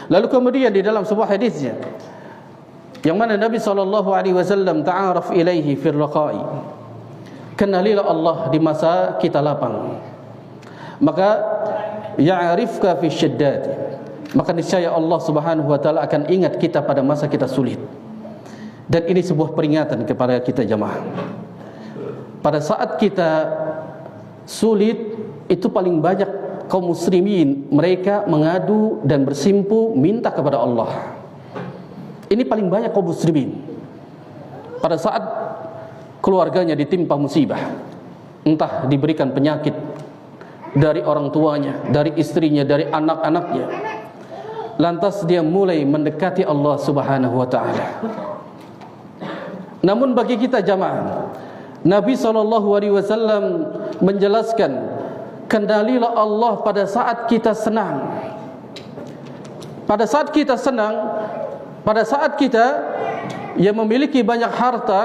Lalu kemudian di dalam sebuah hadisnya yang mana Nabi SAW ta'araf ilaihi fir raqa'i, kenalilah Allah di masa kita lapang, maka ya'rifka fi syiddad, maka niscaya Allah Subhanahu wa taala akan ingat kita pada masa kita sulit. Dan ini sebuah peringatan kepada kita jemaah. Pada saat kita sulit, itu paling banyak kaum muslimin mereka mengadu dan bersimpu minta kepada Allah. Ini paling banyak kaum muslimin pada saat keluarganya ditimpa musibah, entah diberikan penyakit dari orang tuanya, dari istrinya, dari anak-anaknya, lantas dia mulai mendekati Allah Subhanahu wa taala. Namun bagi kita jamaah, Nabi SAW menjelaskan, kendalilah Allah pada saat kita senang. Pada saat kita senang, pada saat kita yang memiliki banyak harta,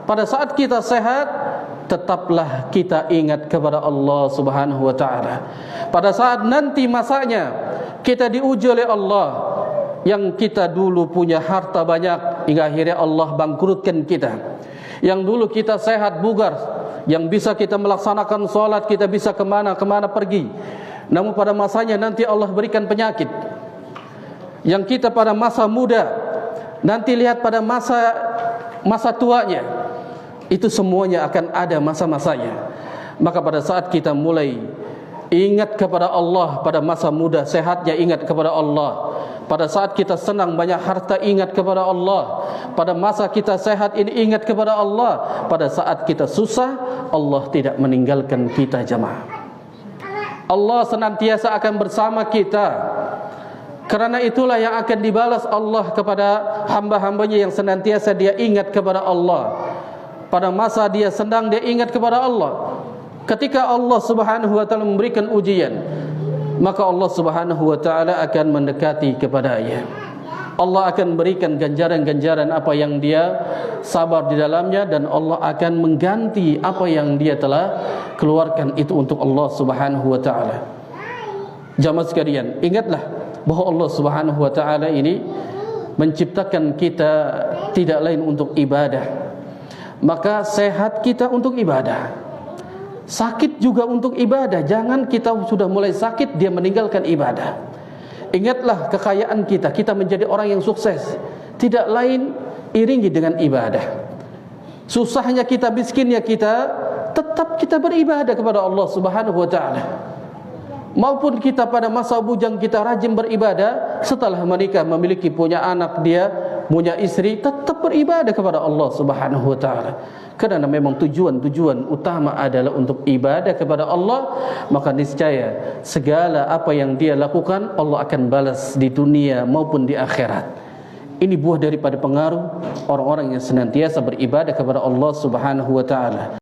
pada saat kita sehat, tetaplah kita ingat kepada Allah Subhanahu wa taala. Pada saat nanti masanya kita diuji oleh Allah, yang kita dulu punya harta banyak hingga akhirnya Allah bangkrutkan kita, yang dulu kita sehat bugar, yang bisa kita melaksanakan sholat, kita bisa kemana-kemana pergi, namun pada masanya nanti Allah berikan penyakit. Yang kita pada masa muda, nanti lihat pada masa tuanya, itu semuanya akan ada masa-masanya. Maka pada saat kita mulai ingat kepada Allah pada masa muda, sehatnya ingat kepada Allah. Pada saat kita senang banyak harta, ingat kepada Allah. Pada masa kita sehat ini ingat kepada Allah. Pada saat kita susah, Allah tidak meninggalkan kita jemaah. Allah senantiasa akan bersama kita. Karena itulah yang akan dibalas Allah kepada hamba-hambanya yang senantiasa dia ingat kepada Allah. Pada masa dia senang, dia ingat kepada Allah. Ketika Allah Subhanahu wa taala memberikan ujian, maka Allah Subhanahu wa taala akan mendekati kepadanya. Allah akan berikan ganjaran-ganjaran apa yang dia sabar di dalamnya, dan Allah akan mengganti apa yang dia telah keluarkan itu untuk Allah Subhanahu wa taala. Jamaah sekalian, ingatlah bahwa Allah Subhanahu wa taala ini menciptakan kita tidak lain untuk ibadah. Maka sehat kita untuk ibadah, sakit juga untuk ibadah. Jangan kita sudah mulai sakit dia meninggalkan ibadah. Ingatlah kekayaan kita, kita menjadi orang yang sukses, tidak lain iringi dengan ibadah. Susahnya kita, miskinnya kita, tetap kita beribadah kepada Allah Subhanahu wa taala. Maupun kita pada masa bujang kita rajin beribadah, setelah menikah memiliki punya anak, dia punya istri, tetap beribadah kepada Allah Subhanahu wa taala. Karena memang tujuan utama adalah untuk ibadah kepada Allah, maka niscaya segala apa yang dia lakukan Allah akan balas di dunia maupun di akhirat. Ini buah daripada pengaruh orang-orang yang senantiasa beribadah kepada Allah Subhanahu wa taala.